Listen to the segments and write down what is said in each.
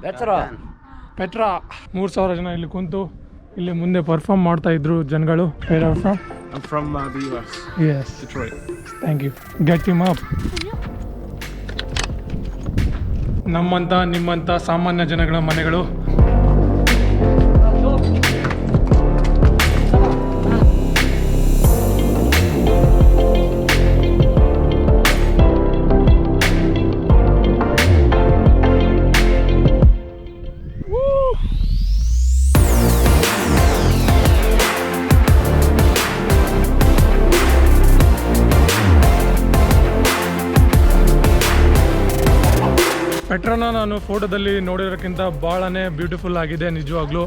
Petra 3000 ಜನ ಇಲ್ಲಿ ಕುಂತು ಇಲ್ಲಿ ಮುಂದೆ ಪರ್ಫಾರ್ಮ್ ಮಾಡ್ತಾ ಇದ್ರು ಜನಗಳು. I'm from the US. Yes. Detroit. Thank you. Get him up. ನಮ್ಮಂತ ನಿಮ್ಮಂತ ಸಾಮಾನ್ಯ ಜನಗಳ ಮನೆಗಳು. ಪೆಟ್ರಾನ ನಾನು ಫೋಟೋದಲ್ಲಿ ನೋಡಿರೋಕ್ಕಿಂತ ಭಾಳನೇ ಬ್ಯೂಟಿಫುಲ್ ಆಗಿದೆ ನಿಜವಾಗ್ಲೂ.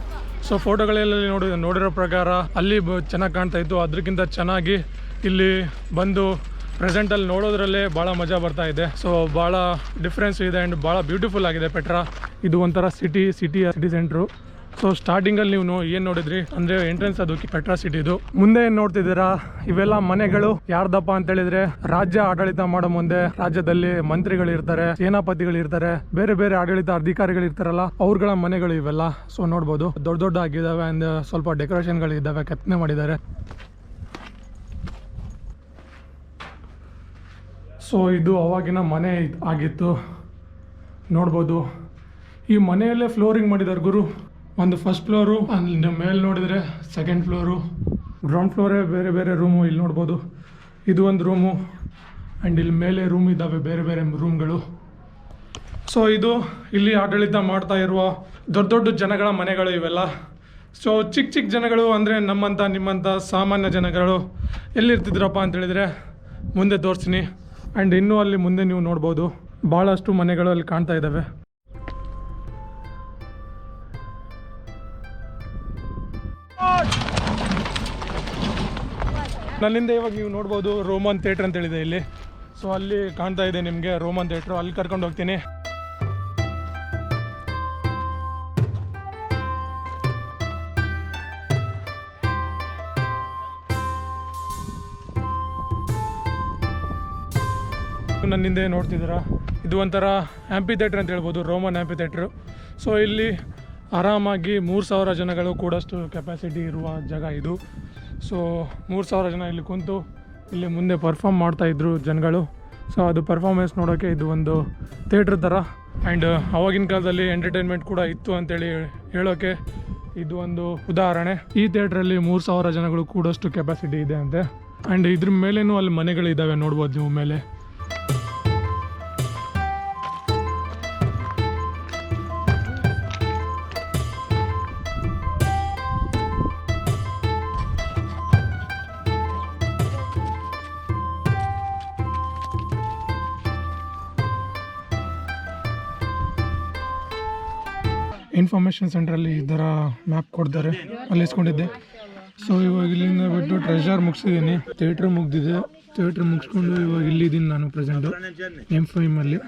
ಸೊ ಫೋಟೋಗಳಲ್ಲಿ ನೋಡಿರೋ ಪ್ರಕಾರ ಅಲ್ಲಿ ಚೆನ್ನಾಗಿ ಕಾಣ್ತಾ ಇತ್ತು, ಅದಕ್ಕಿಂತ ಚೆನ್ನಾಗಿ ಇಲ್ಲಿ ಬಂದು ಪ್ರೆಸೆಂಟಲ್ಲಿ ನೋಡೋದ್ರಲ್ಲೇ ಭಾಳ ಮಜಾ ಬರ್ತಾ ಇದೆ. ಸೊ ಭಾಳ ಡಿಫ್ರೆನ್ಸ್ ಇದೆ ಆ್ಯಂಡ್ ಭಾಳ ಬ್ಯೂಟಿಫುಲ್ ಆಗಿದೆ ಪೆಟ್ರಾ. ಇದು ಒಂಥರ ಸಿಟಿ ಸೆಂಟ್ರು. ಸೊ ಸ್ಟಾರ್ಟಿಂಗಲ್ಲಿ ನೀವು ಏನು ನೋಡಿದ್ರಿ ಅಂದರೆ ಎಂಟ್ರೆನ್ಸ್ ಅದು ಪೆಟ್ರಾ ಸಿಟಿದು. ಮುಂದೆ ಏನು ನೋಡ್ತಿದ್ದೀರಾ ಇವೆಲ್ಲ ಮನೆಗಳು ಯಾರ್ದಪ್ಪ ಅಂತ ಹೇಳಿದ್ರೆ ರಾಜ್ಯ ಆಡಳಿತ ಮಾಡೋ ಮುಂದೆ ರಾಜ್ಯದಲ್ಲಿ ಮಂತ್ರಿಗಳು ಇರ್ತಾರೆ, ಸೇನಾಪತಿಗಳು ಇರ್ತಾರೆ, ಬೇರೆ ಬೇರೆ ಆಡಳಿತ ಅಧಿಕಾರಿಗಳು ಇರ್ತಾರಲ್ಲ ಅವ್ರಗಳ ಮನೆಗಳು ಇವೆಲ್ಲ. ಸೊ ನೋಡ್ಬೋದು ದೊಡ್ಡ ದೊಡ್ಡ ಆಗಿದ್ದಾವೆ ಅಂಡ್ ಸ್ವಲ್ಪ ಡೆಕೋರೇಷನ್ಗಳು ಇದ್ದಾವೆ, ಕೆತ್ತನೆ ಮಾಡಿದ್ದಾರೆ. ಸೊ ಇದು ಅವಾಗಿನ ಮನೆ ಆಗಿತ್ತು ನೋಡ್ಬೋದು. ಈ ಮನೆಯಲ್ಲೇ ಫ್ಲೋರಿಂಗ್ ಮಾಡಿದ್ದಾರೆ ಗುರು. ಒಂದು ಫಸ್ಟ್ ಫ್ಲೋರು, ಅಲ್ಲಿ ಮೇಲೆ ನೋಡಿದರೆ ಸೆಕೆಂಡ್ ಫ್ಲೋರು, ಗ್ರೌಂಡ್ ಫ್ಲೋರೇ ಬೇರೆ ಬೇರೆ ರೂಮು. ಇಲ್ಲಿ ನೋಡ್ಬೋದು ಇದು ಒಂದು ರೂಮು ಆ್ಯಂಡ್ ಇಲ್ಲಿ ಮೇಲೆ ರೂಮ್ ಇದ್ದಾವೆ, ಬೇರೆ ಬೇರೆ ರೂಮ್ಗಳು. ಸೊ ಇದು ಇಲ್ಲಿ ಆಡಳಿತ ಮಾಡ್ತಾ ಇರುವ ದೊಡ್ಡ ದೊಡ್ಡ ಜನಗಳ ಮನೆಗಳು ಇವೆಲ್ಲ. ಸೊ ಚಿಕ್ಕ ಜನಗಳು ಅಂದರೆ ನಮ್ಮಂಥ ನಿಮ್ಮಂಥ ಸಾಮಾನ್ಯ ಜನಗಳು ಎಲ್ಲಿರ್ತಿದ್ರಪ್ಪ ಅಂತೇಳಿದರೆ ಮುಂದೆ ತೋರಿಸ್ತೀನಿ. ಆ್ಯಂಡ್ ಇನ್ನೂ ಅಲ್ಲಿ ಮುಂದೆ ನೀವು ನೋಡ್ಬೋದು ಭಾಳಷ್ಟು ಮನೆಗಳು ಅಲ್ಲಿ ಕಾಣ್ತಾ ಇದ್ದಾವೆ. ನನ್ನಿಂದ ಇವಾಗ ನೀವು ನೋಡ್ಬೋದು ರೋಮನ್ ಥಿಯೇಟ್ರ್ ಅಂತ ಹೇಳಿದೆ ಇಲ್ಲಿ. ಸೊ ಅಲ್ಲಿ ಕಾಣ್ತಾ ಇದೆ ನಿಮಗೆ ರೋಮನ್ ಥಿಯೇಟ್ರು, ಅಲ್ಲಿ ಕರ್ಕೊಂಡು ಹೋಗ್ತೀನಿ. ನನ್ನಿಂದ ನೋಡ್ತಿದ್ದೀರಾ ಇದು ಒಂಥರ ಆ್ಯಂಪಿ ಥಿಯೇಟ್ರ್ ಅಂತ ಹೇಳ್ಬೋದು, ರೋಮನ್ ಆ್ಯಂಪಿ ಥಿಯೇಟ್ರು. ಸೊ ಇಲ್ಲಿ ಆರಾಮಾಗಿ 3000 ಜನಗಳು ಕೂಡಷ್ಟು ಕೆಪಾಸಿಟಿ ಇರುವ ಜಾಗ ಇದು. ಸೊ 3000 ಜನ ಇಲ್ಲಿ ಕುಂತು ಇಲ್ಲಿ ಮುಂದೆ ಪರ್ಫಾರ್ಮ್ ಮಾಡ್ತಾಯಿದ್ರು ಜನಗಳು. ಸೊ ಅದು ಪರ್ಫಾರ್ಮೆನ್ಸ್ ನೋಡೋಕ್ಕೆ ಇದು ಒಂದು ಥಿಯೇಟ್ರ್ ಥರ. ಆ್ಯಂಡ್ ಆವಾಗಿನ ಕಾಲದಲ್ಲಿ ಎಂಟರ್ಟೈನ್ಮೆಂಟ್ ಕೂಡ ಇತ್ತು ಅಂತೇಳಿ ಹೇಳೋಕ್ಕೆ ಇದು ಒಂದು ಉದಾಹರಣೆ. ಈ ಥಿಯೇಟ್ರಲ್ಲಿ 3000 ಜನಗಳು ಕೂಡಷ್ಟು ಕೆಪಾಸಿಟಿ ಇದೆ ಅಂತೆ. ಆ್ಯಂಡ್ ಇದ್ರ ಮೇಲೇನೂ ಅಲ್ಲಿ ಮನೆಗಳಿದ್ದಾವೆ ನೋಡ್ಬೋದು ನೀವು ಮೇಲೆ. ಇನ್ಫಾರ್ಮೇಷನ್ ಸೆಂಟ್ರಲ್ಲಿ ಈ ಥರ ಮ್ಯಾಪ್ ಕೊಡ್ತಾರೆ, ಅಲ್ಲಿ ಇಸ್ಕೊಂಡಿದ್ದೆ. ಸೊ ಇವಾಗ ಇಲ್ಲಿಂದ ಬಿಟ್ಟು ಟ್ರೆಷರ್ ಮುಗಿಸಿದ್ದೀನಿ, ಥಿಯೇಟ್ರ್ ಮುಗ್ದಿದೆ. ಥಿಯೇಟ್ರ್ ಮುಗಿಸ್ಕೊಂಡು ಇವಾಗ ಇಲ್ಲಿದ್ದೀನಿ ನಾನು ಪ್ರೆಸೆಂಟು M5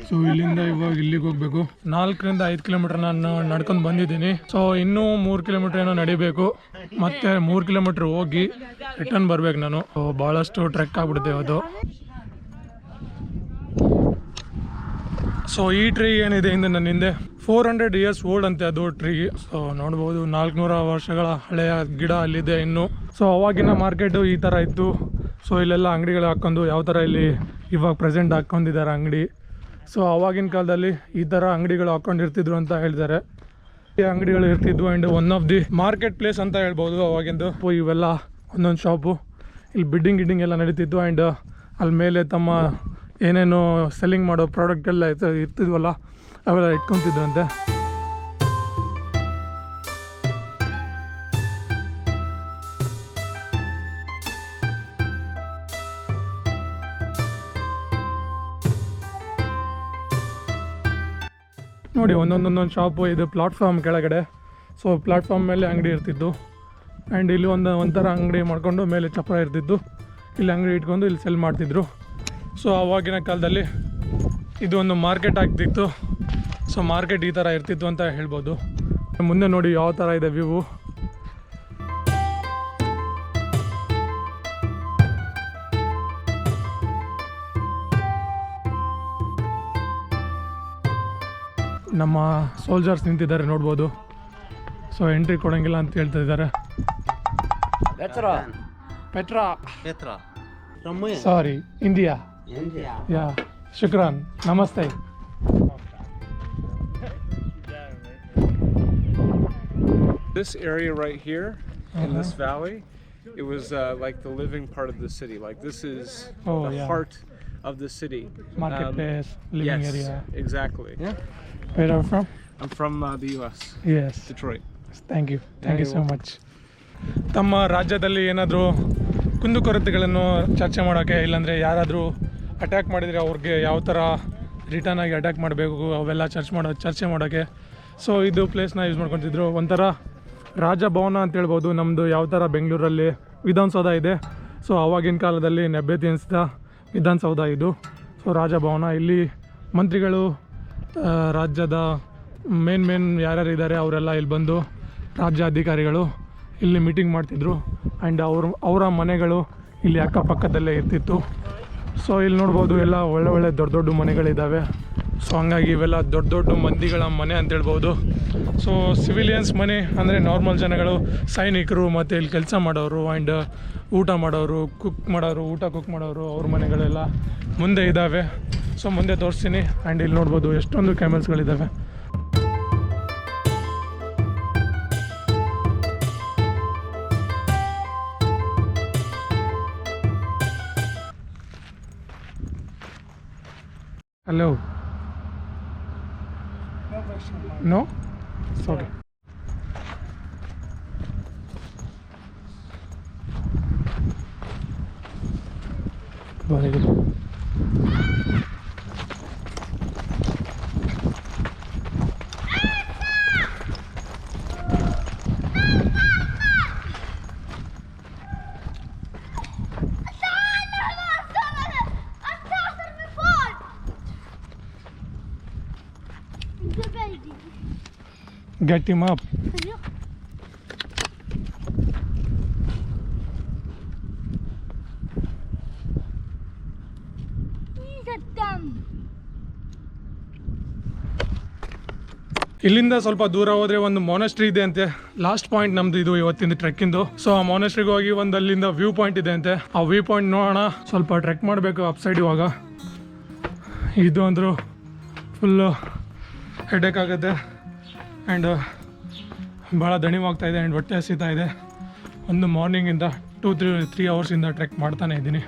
ಸೊ ಇಲ್ಲಿಂದ ಇವಾಗ ಇಲ್ಲಿಗೆ ಹೋಗಬೇಕು. 4 ರಿಂದ 5 ಕಿಲೋಮೀಟರ್ ನಾನು ನಡ್ಕೊಂಡು ಬಂದಿದ್ದೀನಿ. ಸೊ ಇನ್ನೂ 3 ಕಿಲೋಮೀಟರ್ ಏನೋ ನಡಿಬೇಕು, ಮತ್ತು 3 ಕಿಲೋಮೀಟ್ರ್ ಹೋಗಿ ರಿಟರ್ನ್ ಬರ್ಬೇಕು ನಾನು. ಸೊ ಭಾಳಷ್ಟು ಟ್ರೆಕ್ ಆಗ್ಬಿಡುತ್ತೆ ಅದು. ಸೊ ಈ ಟ್ರೀ ಏನಿದೆ ಹಿಂದೆ ನನ್ನ ಹಿಂದೆ 400 years ಓಲ್ಡ್ ಅಂತೆ ಅದು ಟ್ರೀ. ಸೊ ನೋಡ್ಬೋದು 400 ವರ್ಷಗಳ ಹಳೆಯ ಗಿಡ ಅಲ್ಲಿದೆ ಇನ್ನು. ಸೊ ಅವಾಗಿನ ಮಾರ್ಕೆಟು ಈ ಥರ ಇತ್ತು. ಸೊ ಇಲ್ಲೆಲ್ಲ ಅಂಗಡಿಗಳು ಹಾಕ್ಕೊಂಡು ಯಾವ ಥರ ಇಲ್ಲಿ ಇವಾಗ ಪ್ರೆಸೆಂಟ್ ಹಾಕ್ಕೊಂಡಿದ್ದಾರೆ ಅಂಗಡಿ. ಸೊ ಅವಾಗಿನ ಕಾಲದಲ್ಲಿ ಈ ಥರ ಅಂಗಡಿಗಳು ಹಾಕ್ಕೊಂಡಿರ್ತಿದ್ರು ಅಂತ ಹೇಳ್ತಾರೆ. ಈ ಅಂಗಡಿಗಳು ಇರ್ತಿದ್ವು and one of the market place ಅಂತ ಹೇಳ್ಬೋದು ಅವಾಗಿಂದು. ಇವೆಲ್ಲ ಒಂದೊಂದು ಶಾಪು, ಇಲ್ಲಿ ಬಿಡ್ಡಿಂಗ್ ಎಲ್ಲ ನಡೀತಿತ್ತು. ಆ್ಯಂಡ್ ಅಲ್ಲಿ ಮೇಲೆ ತಮ್ಮ ಏನೇನು ಸೆಲ್ಲಿಂಗ್ ಮಾಡೋ ಪ್ರಾಡಕ್ಟ್ ಎಲ್ಲ ಇರ್ತಿದ್ವಲ್ಲ ಅವೆಲ್ಲ ಇಟ್ಕೊತಿದ್ವಂತೆ. ನೋಡಿ ಒಂದೊಂದು ಶಾಪು ಇದು ಪ್ಲಾಟ್ಫಾರ್ಮ್ ಕೆಳಗಡೆ. ಸೊ ಪ್ಲಾಟ್ಫಾರ್ಮ್ ಮೇಲೆ ಅಂಗಡಿ ಇರ್ತಿದ್ದು ಆ್ಯಂಡ್ ಇಲ್ಲಿ ಒಂಥರ ಅಂಗಡಿ ಮಾಡ್ಕೊಂಡು ಮೇಲೆ ಚಪ್ರ ಇರ್ತಿದ್ದು, ಇಲ್ಲಿ ಅಂಗಡಿ ಇಟ್ಕೊಂಡು ಇಲ್ಲಿ ಸೆಲ್ ಮಾಡ್ತಿದ್ರು. ಸೊ ಆವಾಗಿನ ಕಾಲದಲ್ಲಿ ಇದು ಒಂದು ಮಾರ್ಕೆಟ್ ಆಗ್ತಿತ್ತು. ಸೊ ಮಾರ್ಕೆಟ್ ಈ ಥರ ಇರ್ತಿತ್ತು ಅಂತ ಹೇಳ್ಬೋದು. ಮುಂದೆ ನೋಡಿ ಯಾವ ಥರ ಇದೆ ವ್ಯೂ. ನಮ್ಮ ಸೋಲ್ಜರ್ಸ್ ನಿಂತಿದ್ದಾರೆ ನೋಡ್ಬೋದು. ಸೊ ಎಂಟ್ರಿ ಕೊಡೋಂಗಿಲ್ಲ ಅಂತ ಹೇಳ್ತಾ ಇದ್ದಾರೆ. ಪೆಟ್ರಾ ಸಾರಿ ಇಂಡಿಯಾ ಯಾ ಶುಕ್ರಾನ್ ನಮಸ್ತೆ. This area right here in this valley, it was like the living part of the city. Like this is the heart of the city. Marketplace, living yes, area. Exactly. Where are you from? I'm from the US. Yes. Detroit. Thank you so much. ತಮ್ಮ ರಾಜ್ಯದಲ್ಲಿ ಏನಾದರೂ ಕುಂದುಕೊರತೆಗಳನ್ನು ಚರ್ಚೆ ಮಾಡೋಕ್ಕೆ, ಇಲ್ಲಾಂದರೆ ಯಾರಾದರೂ attack ಮಾಡಿದರೆ ಅವ್ರಿಗೆ ಯಾವ ಥರ ರಿಟರ್ನ್ ಆಗಿ ಅಟ್ಯಾಕ್ ಮಾಡಬೇಕು ಅವೆಲ್ಲ ಚರ್ಚೆ ಮಾಡೋಕ್ಕೆ ಸೊ ಇದು ಪ್ಲೇಸ್ನ ಯೂಸ್ ಮಾಡ್ಕೊತಿದ್ರು. ಒಂಥರ ರಾಜಭವನ ಅಂತ ಹೇಳ್ಬೋದು. ನಮ್ಮದು ಯಾವ ಥರ ಬೆಂಗಳೂರಲ್ಲಿ ವಿಧಾನಸೌಧ ಇದೆ, ಸೊ ಆವಾಗಿನ ಕಾಲದಲ್ಲಿ ನೆಬ್ಬೆತಿನಿಸಿದ ವಿಧಾನಸೌಧ ಇದು. ಸೊ ರಾಜಭವನ, ಇಲ್ಲಿ ಮಂತ್ರಿಗಳು, ರಾಜ್ಯದ ಮೇನ್ ಯಾರ್ಯಾರು ಇದ್ದಾರೆ ಅವರೆಲ್ಲ ಇಲ್ಲಿ ಬಂದು ರಾಜ್ಯ ಅಧಿಕಾರಿಗಳು ಇಲ್ಲಿ ಮೀಟಿಂಗ್ ಮಾಡ್ತಿದ್ರು. ಆ್ಯಂಡ್ ಅವರ ಮನೆಗಳು ಇಲ್ಲಿ ಅಕ್ಕಪಕ್ಕದಲ್ಲೇ ಇರ್ತಿತ್ತು. ಸೊ ಇಲ್ಲಿ ನೋಡ್ಬೋದು ಎಲ್ಲ ಒಳ್ಳೆ ದೊಡ್ಡ ಮನೆಗಳಿದ್ದಾವೆ. ಸೊ ಹಂಗಾಗಿ ಇವೆಲ್ಲ ದೊಡ್ಡ ಮಂದಿಗಳ ಮನೆ ಅಂತ ಹೇಳ್ಬೋದು. ಸೊ ಸಿವಿಲಿಯನ್ಸ್ ಮನೆ ಅಂದರೆ ನಾರ್ಮಲ್ ಜನಗಳು, ಸೈನಿಕರು ಮತ್ತು ಇಲ್ಲಿ ಕೆಲಸ ಮಾಡೋರು ಆ್ಯಂಡ್ ಊಟ ಕುಕ್ ಮಾಡೋರು ಅವ್ರ ಮನೆಗಳೆಲ್ಲ ಮುಂದೆ ಇದ್ದಾವೆ. ಸೊ ಮುಂದೆ ತೋರಿಸ್ತೀನಿ. ಆ್ಯಂಡ್ ಇಲ್ಲಿ ನೋಡ್ಬೋದು ಎಷ್ಟೊಂದು ಕ್ಯಾಮೆಲ್ಸ್ಗಳಿದ್ದಾವೆ. Hello. No? Sorry. Very good. Get him up. ಇಲ್ಲಿಂದ ಸ್ವಲ್ಪ ದೂರ ಹೋದರೆ ಒಂದು ಮಾನೆಸ್ಟ್ರಿ ಇದೆ ಅಂತೆ. ಲಾಸ್ಟ್ ಪಾಯಿಂಟ್ ನಮ್ದು ಇದು ಇವತ್ತಿನ ಟ್ರೆಕ್ಕಿಂದು. ಸೊ ಆ ಮಾನೆಸ್ಟ್ರಿಗೆ ಹೋಗಿ ಒಂದು ಅಲ್ಲಿಂದ ವ್ಯೂ ಪಾಯಿಂಟ್ ಇದೆ ಅಂತೆ. ಆ ವ್ಯೂ ಪಾಯಿಂಟ್ ನೋಡೋಣ. ಸ್ವಲ್ಪ ಟ್ರೆಕ್ ಮಾಡಬೇಕು ಅಪ್ ಸೈಡ್. ಇವಾಗ ಇದು ಅಂದರೂ ಫುಲ್ಲು ಹೆಡೇಕ್ ಆಗುತ್ತೆ ಆ್ಯಂಡ್ ಭಾಳ ದಣಿವಾಗ್ತಾಯಿದೆ ಆ್ಯಂಡ್ ಹೊಟ್ಟೆ ಹಸಿತಾ ಇದೆ. ಒಂದು ಮಾರ್ನಿಂಗಿಂದ 2-3 ಅವರ್ಸಿಂದ ಟ್ರೆಕ್ ಮಾಡ್ತಾನೆ ಇದ್ದೀನಿ.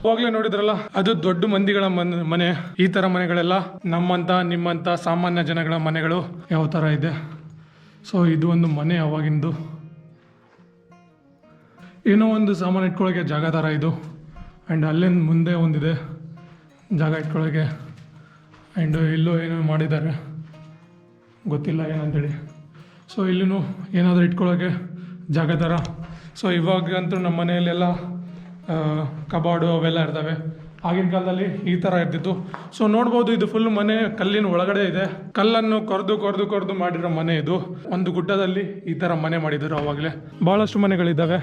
ಅವಾಗಲೇ ನೋಡಿದ್ರಲ್ಲ, ಅದು ದೊಡ್ಡ ಮಂದಿಗಳ ಮನೆ. ಈ ಥರ ಮನೆಗಳೆಲ್ಲ ನಿಮ್ಮಂಥ ಸಾಮಾನ್ಯ ಜನಗಳ ಮನೆಗಳು ಯಾವ ಥರ ಇದೆ. ಸೊ ಇದು ಒಂದು ಮನೆ ಅವಾಗಿಂದು. ಏನೋ ಒಂದು ಸಾಮಾನು ಇಟ್ಕೊಳ್ಳೋಕ್ಕೆ ಜಾಗ ಥರ ಇದು. ಆ್ಯಂಡ್ ಅಲ್ಲಿಂದ ಮುಂದೆ ಒಂದಿದೆ ಜಾಗ ಇಟ್ಕೊಳ್ಳೋಕ್ಕೆ. ಆ್ಯಂಡ್ ಇಲ್ಲೂ ಏನೋ ಮಾಡಿದ್ದಾರೆ, ಗೊತ್ತಿಲ್ಲ ಏನಂತೇಳಿ. ಸೊ ಇಲ್ಲೂ ಏನಾದರೂ ಇಟ್ಕೊಳ್ಳೋಕ್ಕೆ ಜಾಗ ಥರ. ಸೊ ಇವಾಗಂತೂ ನಮ್ಮ ಮನೆಯಲ್ಲೆಲ್ಲ ಕಬಾರ್ಡು ಅವೆಲ್ಲ ಇರ್ತವೆ. ಆಗಿನ ಕಾಲದಲ್ಲಿ ಈ ಥರ ಇರ್ತಿತ್ತು. ಸೊ ನೋಡ್ಬೋದು, ಇದು ಫುಲ್ ಮನೆ ಕಲ್ಲಿನ ಒಳಗಡೆ ಇದೆ. ಕಲ್ಲನ್ನು ಕೊರೆದು ಮಾಡಿರೋ ಮನೆ ಇದು. ಒಂದು ಗುಡ್ಡದಲ್ಲಿ ಈ ಥರ ಮನೆ ಮಾಡಿದರು ಆವಾಗಲೇ. ಭಾಳಷ್ಟು ಮನೆಗಳಿದ್ದಾವೆ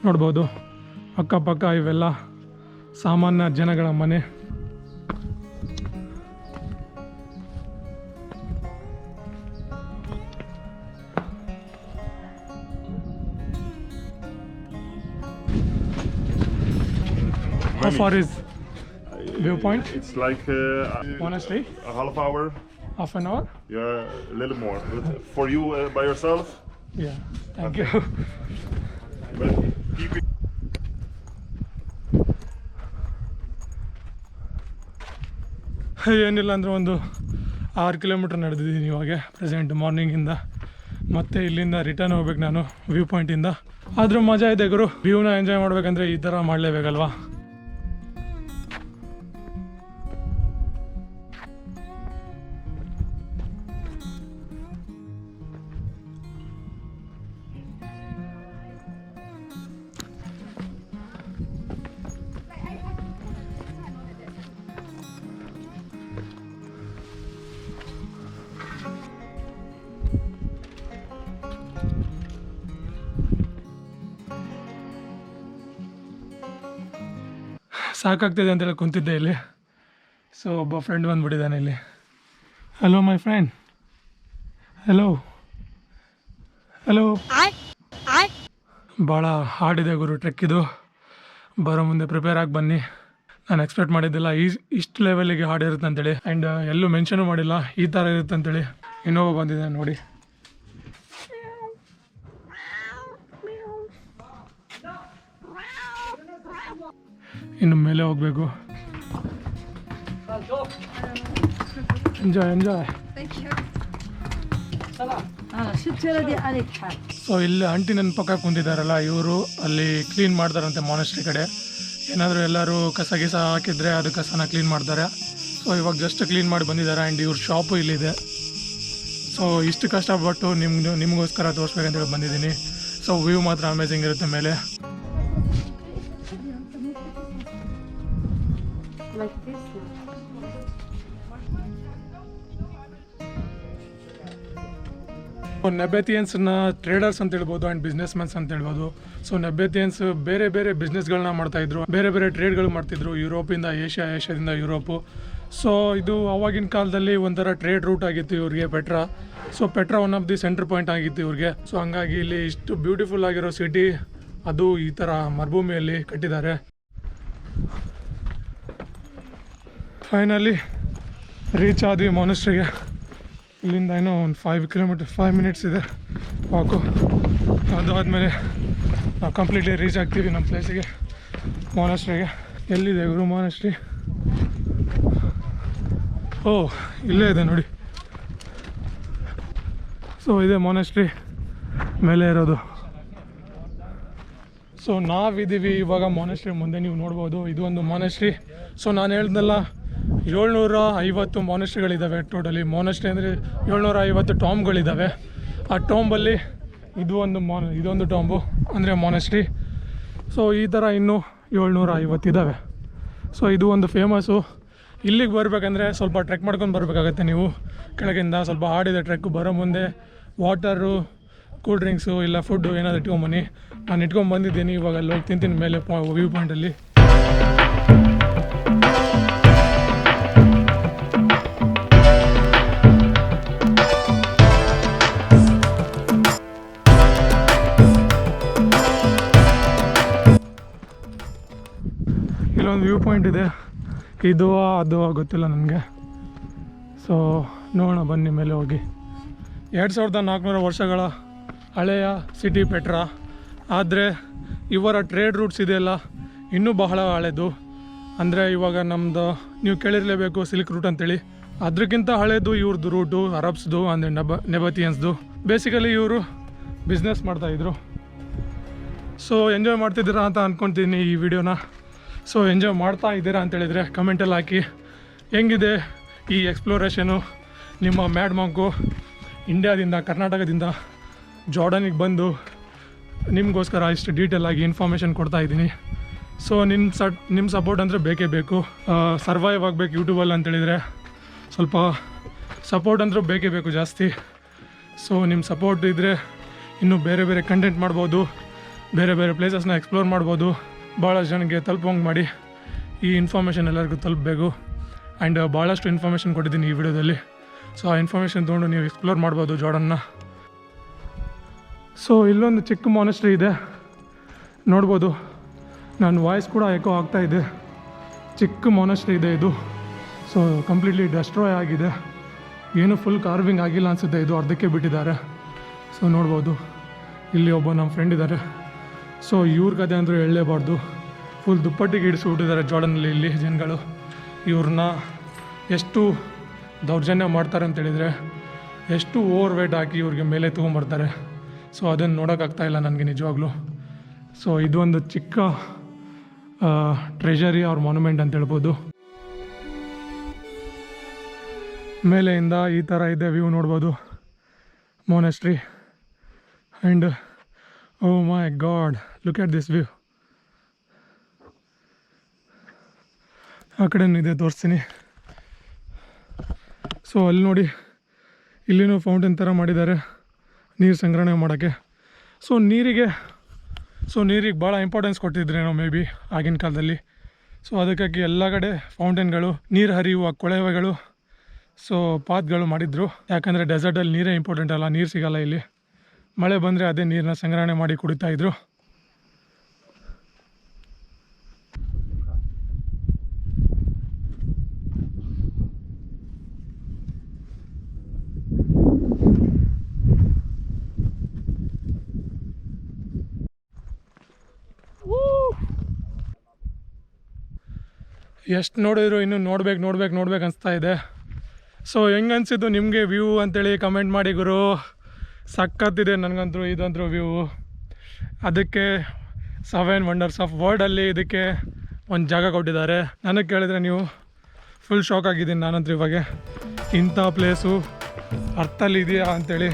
ನೋಡ್ಬೋದು ಅಕ್ಕಪಕ್ಕ. ಇವೆಲ್ಲ ಸಾಮಾನ್ಯ ಜನಗಳ ಮನೆ. How far is viewpoint? It's like Monastery? a half hour. Half an hour? Yeah, a little more. But for you by yourself? Yeah. Thank you. But keep it. ಏನಿಲ್ಲ ಅಂದರೆ ಒಂದು 6 ಕಿಲೋಮೀಟ್ರ್ ನಡೆದಿದ್ದೀನಿ ಇವಾಗ ಪ್ರೆಸೆಂಟ್ ಮಾರ್ನಿಂಗಿಂದ. ಮತ್ತೆ ಇಲ್ಲಿಂದ ರಿಟರ್ನ್ ಹೋಗ್ಬೇಕು ನಾನು view ಪಾಯಿಂಟಿಂದ. ಆದರೂ ಮಜಾ ಇದೆ ಗುರು. ವ್ಯೂನ ಎಂಜಾಯ್ ಮಾಡಬೇಕಂದ್ರೆ ಈ ಥರ ಮಾಡಲೇಬೇಕಲ್ವಾ. ಸಾಕಾಗ್ತಿದೆ ಅಂತೇಳಿ ಕುಂತಿದ್ದೆ ಇಲ್ಲಿ. ಸೊ ಒಬ್ಬ ಫ್ರೆಂಡ್ ಬಂದುಬಿಟ್ಟಿದ್ದಾನೆ ಇಲ್ಲಿ. Hello my friend. Hello hello. ಭಾಳ ಹಾರ್ಡಿದೆ ಗುರು ಟ್ರೆಕ್ ಇದು. ಬರೋ ಮುಂದೆ ಪ್ರಿಪೇರ್ ಆಗಿ ಬನ್ನಿ. ನಾನು ಎಕ್ಸ್ಪೆಕ್ಟ್ ಮಾಡಿದ್ದಿಲ್ಲ ಇಷ್ಟು ಲೆವೆಲಿಗೆ ಹಾರ್ಡ್ ಇರುತ್ತೆ ಅಂತೇಳಿ. ಆ್ಯಂಡ್ ಎಲ್ಲೂ ಮೆನ್ಷನು ಮಾಡಿಲ್ಲ ಈ ಥರ ಇರುತ್ತೆ ಅಂತೇಳಿ. ಇನ್ನೊಬ್ಬ ಬಂದಿದೆ ನೋಡಿ. ಇನ್ನು ಮೇಲೆ ಹೋಗಬೇಕು. ಎಂಜಾಯ್. ಸೊ ಇಲ್ಲಿ ಆಂಟಿ ನನ್ನ ಪಕ್ಕ ಕುಂತಿದ್ದಾರಲ್ಲ, ಇವರು ಅಲ್ಲಿ ಕ್ಲೀನ್ ಮಾಡ್ತಾರಂತೆ ಮಾನೆಸ್ಟ್ರಿ ಕಡೆ. ಏನಾದರೂ ಎಲ್ಲರೂ ಕಸ ಗಿಸ ಹಾಕಿದ್ರೆ ಅದು ಕಸನ ಕ್ಲೀನ್ ಮಾಡ್ತಾರೆ. ಸೊ ಇವಾಗ ಜಸ್ಟ್ ಕ್ಲೀನ್ ಮಾಡಿ ಬಂದಿದ್ದಾರೆ. ಆ್ಯಂಡ್ ಇವ್ರ ಶಾಪು ಇಲ್ಲಿದೆ. ಸೊ ಇಷ್ಟು ಕಷ್ಟಪಟ್ಟು ನಿಮಗೋಸ್ಕರ ತೋರಿಸ್ಬೇಕಂತೇಳಿ ಬಂದಿದ್ದೀನಿ. ಸೊ ವ್ಯೂ ಮಾತ್ರ ಅಮೇಝಿಂಗ್ ಇರುತ್ತೆ ಮೇಲೆ. ನೆಬೆಥಿಯನ್ಸ್ನ ಟ್ರೇಡರ್ಸ್ ಅಂತ ಹೇಳ್ಬೋದು ಆ್ಯಂಡ್ ಬಿಸ್ನೆಸ್ ಮ್ಯಾನ್ಸ್ ಅಂತ ಹೇಳ್ಬೋದು. ಸೊ ನೆಬೆಥಿಯನ್ಸ್ ಬೇರೆ ಬೇರೆ ಬಿಸ್ನೆಸ್ಗಳನ್ನ ಮಾಡ್ತಾಯಿದ್ರು, ಬೇರೆ ಬೇರೆ ಟ್ರೇಡ್ಗಳು ಮಾಡ್ತಿದ್ರು. ಯುರೋಪಿಂದ ಏಷ್ಯಾದಿಂದ ಯುರೋಪು. ಸೊ ಇದು ಆವಾಗಿನ ಕಾಲದಲ್ಲಿ ಒಂಥರ ಟ್ರೇಡ್ ರೂಟ್ ಆಗಿತ್ತು ಇವ್ರಿಗೆ Petra. So Petra one of the centre point ಆಗಿತ್ತು ಇವ್ರಿಗೆ. ಸೊ ಹಂಗಾಗಿ ಇಲ್ಲಿ ಇಷ್ಟು ಬ್ಯೂಟಿಫುಲ್ ಆಗಿರೋ ಸಿಟಿ, ಅದು ಈ ಥರ ಮರುಭೂಮಿಯಲ್ಲಿ ಕಟ್ಟಿದ್ದಾರೆ. ಫೈನಲಿ ರೀಚ್ ಆದ್ವಿ ಮಾನೆಸ್ಟ್ರಿಗೆ. ಇಲ್ಲಿಂದ ಏನೋ ಒಂದು 5 ಮಿನಿಟ್ಸ್ ಇದೆ ವಾಕು. ಅದಾದಮೇಲೆ ನಾವು ಕಂಪ್ಲೀಟ್ಲಿ ರೀಚ್ ಆಗ್ತೀವಿ ನಮ್ಮ ಪ್ಲೇಸಿಗೆ, ಮಾನೆಸ್ಟ್ರಿಗೆ. ಎಲ್ಲಿದೆ ಗುರು ಮಾನೆಸ್ಟ್ರಿ? ಓ ಇಲ್ಲೇ ಇದೆ ನೋಡಿ. ಸೊ ಇದೆ ಮಾನೆಸ್ಟ್ರಿ ಮೇಲೆ ಇರೋದು. ಸೊ ನಾವಿದ್ದೀವಿ ಇವಾಗ ಮಾನೆಸ್ಟ್ರಿ ಮುಂದೆ. ನೀವು ನೋಡ್ಬೋದು ಇದು ಒಂದು ಮಾನೆಸ್ಟ್ರಿ. ಸೊ ನಾನು ಹೇಳ್ದಲ್ಲ 750 ಮಾನೆಸ್ಟ್ರಿಗಳಿದ್ದಾವೆ ಟೋಟಲಿ. ಮಾನೆಸ್ಟ್ರಿ ಅಂದರೆ 750 ಟಾಂಬ್ಗಳಿದ್ದಾವೆ. ಆ ಟಾಂಬಲ್ಲಿ ಇದೊಂದು ಟಾಂಬು ಅಂದರೆ ಮಾನೆಸ್ಟ್ರಿ. ಸೊ ಈ ಥರ ಇನ್ನೂ 750 ಇದ್ದಾವೆ. ಸೊ ಇದು ಒಂದು ಫೇಮಸ್ಸು. ಇಲ್ಲಿಗೆ ಬರಬೇಕಂದ್ರೆ ಸ್ವಲ್ಪ ಟ್ರೆಕ್ ಮಾಡ್ಕೊಂಡು ಬರಬೇಕಾಗತ್ತೆ ನೀವು. ಕೆಳಗಿಂದ ಸ್ವಲ್ಪ ಹಾಡಿದೆ ಟ್ರೆಕ್. ಬರೋ ಮುಂದೆ ವಾಟರು, ಕೂಲ್ ಡ್ರಿಂಕ್ಸು ಇಲ್ಲ ಫುಡ್ಡು ಏನಾದರೂ ಇಟ್ಕೊಂಬನ್ನಿ. ನಾನು ಇಟ್ಕೊಂಬಂದಿದ್ದೀನಿ. ಇವಾಗ ಅಲ್ಲಿ ಹೋಗಿ ತಿಂತೀನಿ ಮೇಲೆ ವ್ಯೂ ಪಾಯಿಂಟಲ್ಲಿ. ಇಲ್ಲೊಂದು ವ್ಯೂ ಪಾಯಿಂಟ್ ಇದೆ. ಇದು ಅದು ಗೊತ್ತಿಲ್ಲ ನನಗೆ. ಸೊ ನೋಡೋಣ ಬನ್ನಿ ಮೇಲೆ ಹೋಗಿ. 2400 ವರ್ಷಗಳ ಹಳೆಯ ಸಿಟಿ ಪೆಟ್ರಾ. ಆದರೆ ಇವರ ಟ್ರೇಡ್ ರೂಟ್ಸ್ ಇದೆಯಲ್ಲ ಇನ್ನೂ ಬಹಳ ಹಳೆಯದು. ಅಂದರೆ ಇವಾಗ ನಮ್ಮದು ನೀವು ಕೇಳಿರಲೇಬೇಕು ಸಿಲ್ಕ್ ರೂಟ್ ಅಂತೇಳಿ. ಅದಕ್ಕಿಂತ ಹಳೆಯದು ಇವ್ರದ್ದು ರೂಟು, ಅರಬ್ಸ್ದು ಅಂದರೆ ನೆಬಥಿಯನ್ಸ್ದು. ಬೇಸಿಕಲಿ ಇವರು ಬಿಸ್ನೆಸ್ ಮಾಡ್ತಾಯಿದ್ರು. ಸೊ ಎಂಜಾಯ್ ಮಾಡ್ತಿದ್ದೀರಾ ಅಂತ ಅಂದ್ಕೊತೀನಿ ಈ ವಿಡಿಯೋನ. ಸೊ ಎಂಜಾಯ್ ಮಾಡ್ತಾ ಇದ್ದೀರಾ ಅಂತೇಳಿದರೆ ಕಮೆಂಟಲ್ಲಿ ಹಾಕಿ. ಹೆಂಗಿದೆ ಈ ಎಕ್ಸ್ಪ್ಲೋರೇಷನು? ನಿಮ್ಮ ಮ್ಯಾಡ್ ಮಾಂಕು ಇಂಡಿಯಾದಿಂದ, ಕರ್ನಾಟಕದಿಂದ ಜಾರ್ಡನಿಗೆ ಬಂದು ನಿಮಗೋಸ್ಕರ ಇಷ್ಟು ಡೀಟೇಲಾಗಿ ಇನ್ಫಾರ್ಮೇಷನ್ ಕೊಡ್ತಾಯಿದ್ದೀನಿ. ಸೊ ನಿಮ್ಮ ಸಪೋರ್ಟ್ ಅಂದರೆ ಬೇಕೇ ಬೇಕು. ಸರ್ವೈವ್ ಆಗಬೇಕು ಯೂಟ್ಯೂಬಲ್ಲಿ ಅಂತೇಳಿದರೆ ಸ್ವಲ್ಪ ಸಪೋರ್ಟ್ ಅಂದರೂ ಬೇಕೇ ಬೇಕು ಜಾಸ್ತಿ. ಸೊ ನಿಮ್ಮ ಸಪೋರ್ಟ್ ಇದ್ದರೆ ಇನ್ನೂ ಬೇರೆ ಬೇರೆ ಕಂಟೆಂಟ್ ಮಾಡ್ಬೋದು, ಬೇರೆ ಬೇರೆ ಪ್ಲೇಸಸ್ನ ಎಕ್ಸ್ಪ್ಲೋರ್ ಮಾಡ್ಬೋದು. ಭಾಳಷ್ಟು ಜನಕ್ಕೆ ತಲುಪೋಂಗೆ ಮಾಡಿ. ಈ ಇನ್ಫಾರ್ಮೇಷನ್ ಎಲ್ಲರಿಗೂ ತಲುಪಬೇಕು. ಆ್ಯಂಡ್ ಭಾಳಷ್ಟು ಇನ್ಫಾರ್ಮೇಷನ್ ಕೊಟ್ಟಿದ್ದೀನಿ ಈ ವಿಡಿಯೋದಲ್ಲಿ. ಸೊ ಆ ಇನ್ಫಾರ್ಮೇಷನ್ ತೊಗೊಂಡು ನೀವು ಎಕ್ಸ್ಪ್ಲೋರ್ ಮಾಡ್ಬೋದು ಜಾರ್ಡನ್ನ. ಸೊ ಇಲ್ಲೊಂದು ಚಿಕ್ಕ ಮಾನೆಸ್ಟ್ರಿ ಇದೆ ನೋಡ್ಬೋದು. ನನ್ನ ವಾಯ್ಸ್ ಕೂಡ ಎಕೋ ಆಗ್ತಾಯಿದೆ. ಚಿಕ್ಕ ಮಾನೆಸ್ಟ್ರಿ ಇದೆ ಇದು. ಸೊ ಕಂಪ್ಲೀಟ್ಲಿ ಡೆಸ್ಟ್ರಾಯ್ ಆಗಿದೆ. ಏನೂ ಫುಲ್ ಕಾರ್ವಿಂಗ್ ಆಗಿಲ್ಲ ಅನಿಸುತ್ತೆ. ಇದು ಅರ್ಧಕ್ಕೆ ಬಿಟ್ಟಿದ್ದಾರೆ. ಸೊ ನೋಡ್ಬೋದು ಇಲ್ಲಿ ಒಬ್ಬ ನಮ್ಮ ಫ್ರೆಂಡ್ ಇದ್ದಾರೆ. ಸೊ ಇವ್ರ ಕತೆ ಅಂದರೂ ಹೇಳಲೇಬಾರ್ದು. ಫುಲ್ ದುಪ್ಪಟ್ಟಿಗೆ ಇಡಿಸ್ಬಿಟ್ಟಿದ್ದಾರೆ ಜಾರ್ಡನಲ್ಲಿ ಇಲ್ಲಿ ಜನಗಳು. ಇವ್ರನ್ನ ಎಷ್ಟು ದೌರ್ಜನ್ಯ ಮಾಡ್ತಾರೆ ಅಂತೇಳಿದರೆ, ಎಷ್ಟು ಓವರ್ ವೇಟ್ ಹಾಕಿ ಇವ್ರಿಗೆ ಮೇಲೆ ತೊಗೊಂಬರ್ತಾರೆ. ಸೊ ಅದನ್ನು ನೋಡೋಕ್ಕಾಗ್ತಾಯಿಲ್ಲ ನನಗೆ ನಿಜವಾಗ್ಲೂ. ಸೊ ಇದು ಒಂದು ಚಿಕ್ಕ ಟ್ರೆಷರಿ ಅವ್ರ ಮಾನ್ಯುಮೆಂಟ್ ಅಂತ ಹೇಳ್ಬೋದು. ಮೇಲೆಯಿಂದ ಈ ಥರ ಇದೆ ವ್ಯೂ ನೋಡ್ಬೋದು monastery. And oh my god, look at this view. ಆ ಕಡೆನೂ ಇದೆ, ತೋರಿಸ್ತೀನಿ. ಸೊ ಅಲ್ಲಿ ನೋಡಿ, ಇಲ್ಲಿನೂ ಫೌಂಟೇನ್ ಥರ ಮಾಡಿದ್ದಾರೆ ನೀರು ಸಂಗ್ರಹಣೆ ಮಾಡೋಕ್ಕೆ. ಸೊ ನೀರಿಗೆ ಭಾಳ ಇಂಪಾರ್ಟೆನ್ಸ್ ಕೊಟ್ಟಿದ್ರೇನೋ ಮೇ ಬಿ ಆಗಿನ ಕಾಲದಲ್ಲಿ. ಸೊ ಅದಕ್ಕಾಗಿ ಎಲ್ಲ ಕಡೆ ಫೌಂಟೇನ್ಗಳು, ನೀರು ಹರಿಯುವ ಕೊಳವೆಗಳು, ಸೊ ಪಾತ್ಗಳು ಮಾಡಿದ್ರು. ಯಾಕಂದರೆ ಡೆಸರ್ಟಲ್ಲಿ ನೀರೇ ಇಂಪಾರ್ಟೆಂಟ್ ಅಲ್ಲ, ನೀರು ಸಿಗಲ್ಲ ಇಲ್ಲಿ. ಮಳೆ ಬಂದರೆ ಅದೇ ನೀರನ್ನ ಸಂಗ್ರಹಣೆ ಮಾಡಿ ಕುಡಿತಾಯಿದ್ರು. ಎಷ್ಟು ನೋಡಿದ್ರು ಇನ್ನೂ ನೋಡ್ಬೇಕು ಅನಿಸ್ತಾ ಇದೆ. ಸೊ ಹೆಂಗೆ ಅನಿಸಿದ್ದು ನಿಮಗೆ ವ್ಯೂ ಅಂತೇಳಿ ಕಮೆಂಟ್ ಮಾಡಿ ಗುರು. ಸಖತ್ತಿದೆ ನನಗಂತೂ ಇದಂತೂ ವ್ಯೂ. ಅದಕ್ಕೆ 7 ವಂಡರ್ಸ್ ಆಫ್ ವರ್ಲ್ಡಲ್ಲಿ ಇದಕ್ಕೆ ಒಂದು ಜಾಗ ಕೊಟ್ಟಿದ್ದಾರೆ. ನನಗೆ ಕೇಳಿದರೆ ನೀವು ಫುಲ್ ಶಾಕ್ ಆಗಿದ್ದೀನಿ ನಾನಂತೂ ಇವಾಗ. ಇಂಥ ಪ್ಲೇಸು ಅರ್ಥಲ್ಲಿ ಇದೆಯಾ ಅಂಥೇಳಿ.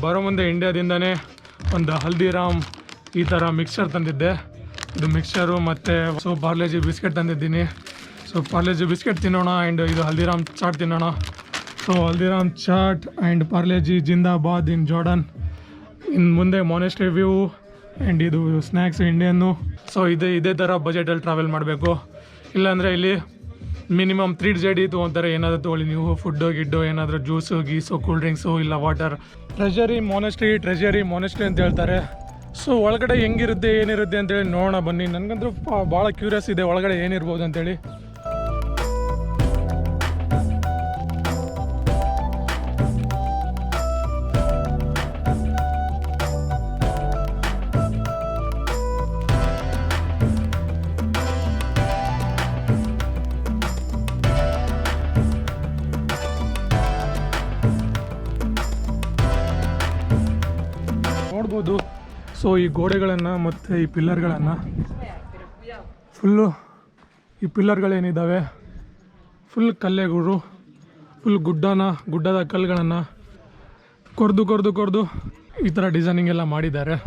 ಬರೋ ಮುಂದೆ ಇಂಡಿಯಾದಿಂದನೇ ಒಂದು ಹಲ್ದಿರಾಮ್ ಈ ಥರ ಮಿಕ್ಸ್ಚರ್ ತಂದಿದ್ದೆ. ಇದು ಮಿಕ್ಸ್ಚರು ಮತ್ತು ಸೊ ಪಾರ್ಲೇಜಿ ಬಿಸ್ಕೆಟ್ ತಂದಿದ್ದೀನಿ. ಸೊ ಪಾರ್ಲೇಜಿ ಬಿಸ್ಕೆಟ್ ತಿನ್ನೋಣ ಆ್ಯಂಡ್ ಇದು ಹಲ್ದಿರಾಮ್ ಚಾಟ್ ತಿನ್ನೋಣ. ಸೊ ಹಲ್ದಿರಾಮ್ ಚಾಟ್ ಆ್ಯಂಡ್ ಪಾರ್ಲೇಜಿ ಜಿಂದಾಬಾದ್ ಇನ್ ಜಾರ್ಡನ್. ಇನ್ನು ಮುಂದೆ ಮಾನೆಸ್ಟ್ರಿ ವ್ಯೂ ಆ್ಯಂಡ್ ಇದು ಸ್ನ್ಯಾಕ್ಸ್ ಇಂಡಿಯನ್ನು. ಸೊ ಇದೇ ಥರ ಬಜೆಟಲ್ಲಿ ಟ್ರಾವೆಲ್ ಮಾಡಬೇಕು. ಇಲ್ಲಾಂದರೆ ಇಲ್ಲಿ ಮಿನಿಮಮ್ 3 ತೊಗೊತಾರೆ. ಏನಾದರೂ ತೊಗೊಳ್ಳಿ ನೀವು, ಫುಡ್ಡು ಗಿಡ್ಡು ಏನಾದರೂ ಜ್ಯೂಸು ಗೀಸು ಕೂಲ್ ಡ್ರಿಂಕ್ಸು ಇಲ್ಲ ವಾಟರ್. ಟ್ರೆಜರಿ ಮಾನೆಸ್ಟ್ರಿ ಅಂತ ಹೇಳ್ತಾರೆ. ಸೊ ಒಳಗಡೆ ಹೆಂಗಿರುತ್ತೆ ಏನಿರುತ್ತೆ ಅಂತೇಳಿ ನೋಡೋಣ ಬನ್ನಿ. ನನಗಂತೂ ಭಾಳ ಕ್ಯೂರಿಯಸ್ ಇದೆ ಒಳಗಡೆ ಏನಿರ್ಬೋದು ಅಂತೇಳಿ. ನೋಡ್ಬೋದು. ಸೊ ಈ ಗೋಡೆಗಳನ್ನು ಮತ್ತು ಈ ಪಿಲ್ಲರ್ಗಳನ್ನು ಫುಲ್ಲು, ಈ ಪಿಲ್ಲರ್ಗಳೇನಿದ್ದಾವೆ ಫುಲ್ ಕಲ್ಲೆಗಳು, ಫುಲ್ ಗುಡ್ಡದ ಕಲ್ಲುಗಳನ್ನು ಕೊರೆದು ಈ ಥರ ಡಿಸೈನಿಂಗ್ ಎಲ್ಲ ಮಾಡಿದ್ದಾರೆ.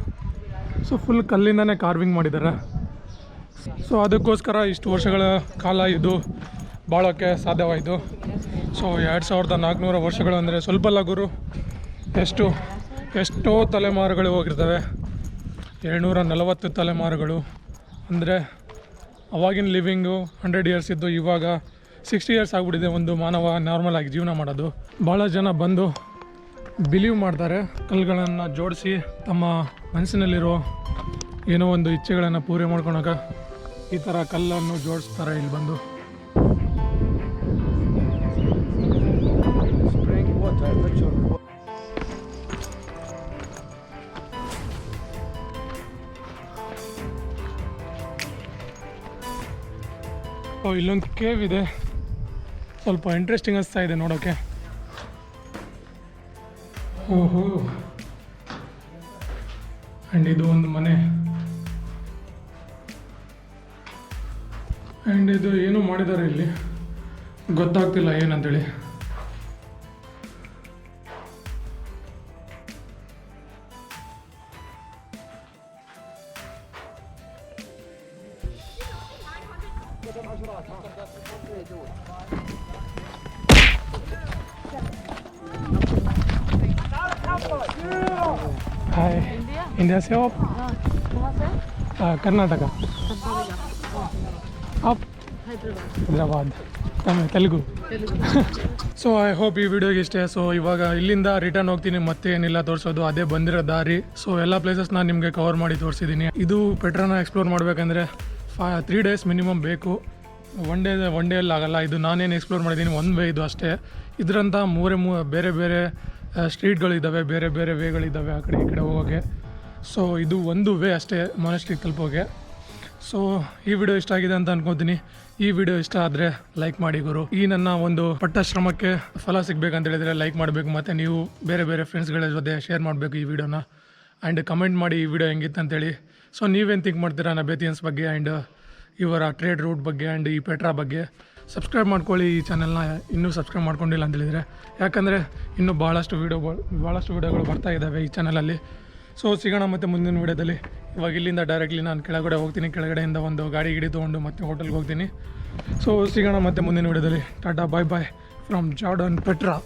ಸೊ ಫುಲ್ ಕಲ್ಲಿಂದನೇ ಕಾರ್ವಿಂಗ್ ಮಾಡಿದ್ದಾರೆ. ಸೊ ಅದಕ್ಕೋಸ್ಕರ ಇಷ್ಟು ವರ್ಷಗಳ ಕಾಲ ಇದು ಬಾಳೋಕ್ಕೆ ಸಾಧ್ಯವಾಯಿತು. ಸೊ 2400 ವರ್ಷಗಳು ಅಂದರೆ ಸ್ವಲ್ಪ ಅಲ್ಲ ಗುರು. ಎಷ್ಟೋ ತಲೆಮಾರುಗಳು ಹೋಗಿರ್ತವೆ. 740 ತಲೆಮಾರುಗಳು ಅಂದರೆ ಅವಾಗಿನ ಲಿವಿಂಗು 100 ಇಯರ್ಸ್ ಇದ್ದು ಇವಾಗ 60 ಇಯರ್ಸ್ ಆಗಿಬಿಟ್ಟಿದೆ ಒಂದು ಮಾನವ ನಾರ್ಮಲ್ ಆಗಿ ಜೀವನ ಮಾಡೋದು. ಭಾಳ ಜನ ಬಂದು ಬಿಲೀವ್ ಮಾಡ್ತಾರೆ. ಕಲ್ಲುಗಳನ್ನು ಜೋಡಿಸಿ ತಮ್ಮ ಮನಸ್ಸಿನಲ್ಲಿರೋ ಏನೋ ಒಂದು ಇಚ್ಛೆಗಳನ್ನು ಪೂರೈ ಮಾಡ್ಕೊಳಕ್ಕೆ ಈ ಥರ ಕಲ್ಲನ್ನು ಜೋಡಿಸ್ತಾರೆ ಇಲ್ಲಿ ಬಂದು. ಇಲ್ಲೊಂದು ಕೇವ್ ಇದೆ, ಸ್ವಲ್ಪ ಇಂಟ್ರೆಸ್ಟಿಂಗ್ ಅನಿಸ್ತಾ ಇದೆ ನೋಡೋಕ್ಕೆ. ಓಹೋ, ಆ್ಯಂಡ್ ಇದು ಒಂದು ಮನೆ. ಆ್ಯಂಡ್ ಇದು ಏನೋ ಮಾಡಿದ್ದಾರೆ ಇಲ್ಲಿ, ಗೊತ್ತಾಗ್ತಿಲ್ಲ ಏನಂತೇಳಿ. हाय, इंडिया से हो आप? कहाँ से? कर्नाटका. आप? Hyderabad. Telugu. So I hope ಈ ವಿಡಿಯೋಗೆ ಇಷ್ಟೇ. ಸೊ ಇವಾಗ ಇಲ್ಲಿಂದ ರಿಟರ್ನ್ ಹೋಗ್ತೀನಿ, ಮತ್ತೆ ಏನಿಲ್ಲ ತೋರಿಸೋದು, ಅದೇ ಬಂದಿರೋ ದಾರಿ. ಸೊ ಎಲ್ಲ ಪ್ಲೇಸಸ್ ನಾನು ನಿಮಗೆ ಕವರ್ ಮಾಡಿ ತೋರಿಸಿದ್ದೀನಿ. ಇದು ಪೆಟ್ರಾನ ಎಕ್ಸ್ಪ್ಲೋರ್ ಮಾಡಬೇಕಂದ್ರೆ 3 ಡೇಸ್ ಮಿನಿಮಮ್ ಬೇಕು. ಒನ್ ಡೇಯಲ್ಲಿ ಆಗಲ್ಲ. ಇದು ನಾನೇನು ಎಕ್ಸ್ಪ್ಲೋರ್ ಮಾಡಿದ್ದೀನಿ 1 ವೇ ಇದು ಅಷ್ಟೇ. ಇದರಂಥ ಬೇರೆ ಬೇರೆ ಸ್ಟ್ರೀಟ್ಗಳಿದ್ದಾವೆ, ಬೇರೆ ಬೇರೆ ವೇಗಳಿದ್ದಾವೆ ಆ ಕಡೆ ಈ ಕಡೆ ಹೋಗೋಕ್ಕೆ. ಸೊ ಇದು ಒಂದು ವೇ ಅಷ್ಟೇ ಮಾನೆಸ್ಟ್ರಿಗೆ ತಲುಪೋಗೆ. ಸೊ ಈ ವಿಡಿಯೋ ಇಷ್ಟ ಆಗಿದೆ ಅಂತ ಅನ್ಕೊತೀನಿ. ಈ ವಿಡಿಯೋ ಇಷ್ಟ ಆದರೆ ಲೈಕ್ ಮಾಡಿ ಗುರು. ಈ ನನ್ನ ಒಂದು ಪಟ್ಟ ಶ್ರಮಕ್ಕೆ ಫಲ ಸಿಗಬೇಕಂತ ಹೇಳಿದರೆ ಲೈಕ್ ಮಾಡಬೇಕು, ಮತ್ತು ನೀವು ಬೇರೆ ಬೇರೆ ಫ್ರೆಂಡ್ಸ್ಗಳ ಜೊತೆ ಶೇರ್ ಮಾಡಬೇಕು ಈ ವಿಡಿಯೋನ. ಆ್ಯಂಡ್ ಕಮೆಂಟ್ ಮಾಡಿ ಈ ವಿಡಿಯೋ ಹೆಂಗಿತ್ತು ಅಂತೇಳಿ. ಸೊ ನೀವೇನು ಥಿಂಕ್ ಮಾಡ್ತೀರಾ ನಬೇತಿಯನ್ಸ್ ಬಗ್ಗೆ ಆ್ಯಂಡ್ ಇವರ ಟ್ರೇಡ್ ರೂಟ್ ಬಗ್ಗೆ ಆ್ಯಂಡ್ ಈ ಪೆಟ್ರಾ ಬಗ್ಗೆ. ಸಬ್ಸ್ಕ್ರೈಬ್ ಮಾಡ್ಕೊಳ್ಳಿ ಈ ಚಾನಲ್ನ, ಇನ್ನೂ ಸಬ್ಸ್ಕ್ರೈಬ್ ಮಾಡ್ಕೊಂಡಿಲ್ಲ ಅಂತ ಹೇಳಿದರೆ. ಯಾಕಂದರೆ ಇನ್ನೂ ಭಾಳಷ್ಟು ವೀಡಿಯೋಗಳು ಬರ್ತಾ ಇದ್ದಾವೆ ಈ ಚಾನಲಲ್ಲಿ. ಸೊ ಸಿಗೋಣ ಮತ್ತೆ ಮುಂದಿನ ವಿಡಿಯೋದಲ್ಲಿ. ಇವಾಗ ಇಲ್ಲಿಂದ ಡೈರೆಕ್ಟ್ಲಿ ನಾನು ಕೆಳಗಡೆ ಹೋಗ್ತೀನಿ, ಕೆಳಗಡೆಯಿಂದ ಒಂದು ಗಾಡಿ ತೊಗೊಂಡು ಮತ್ತೆ ಹೋಟೆಲ್ಗೆ ಹೋಗ್ತೀನಿ. ಸೊ ಸಿಗೋಣ ಮತ್ತೆ ಮುಂದಿನ ವಿಡಿಯೋದಲ್ಲಿ. ಟಾಟಾ ಬಾಯ್ ಬಾಯ್ ಫ್ರಮ್ ಜಾರ್ಡನ್ ಪೆಟ್ರಾ.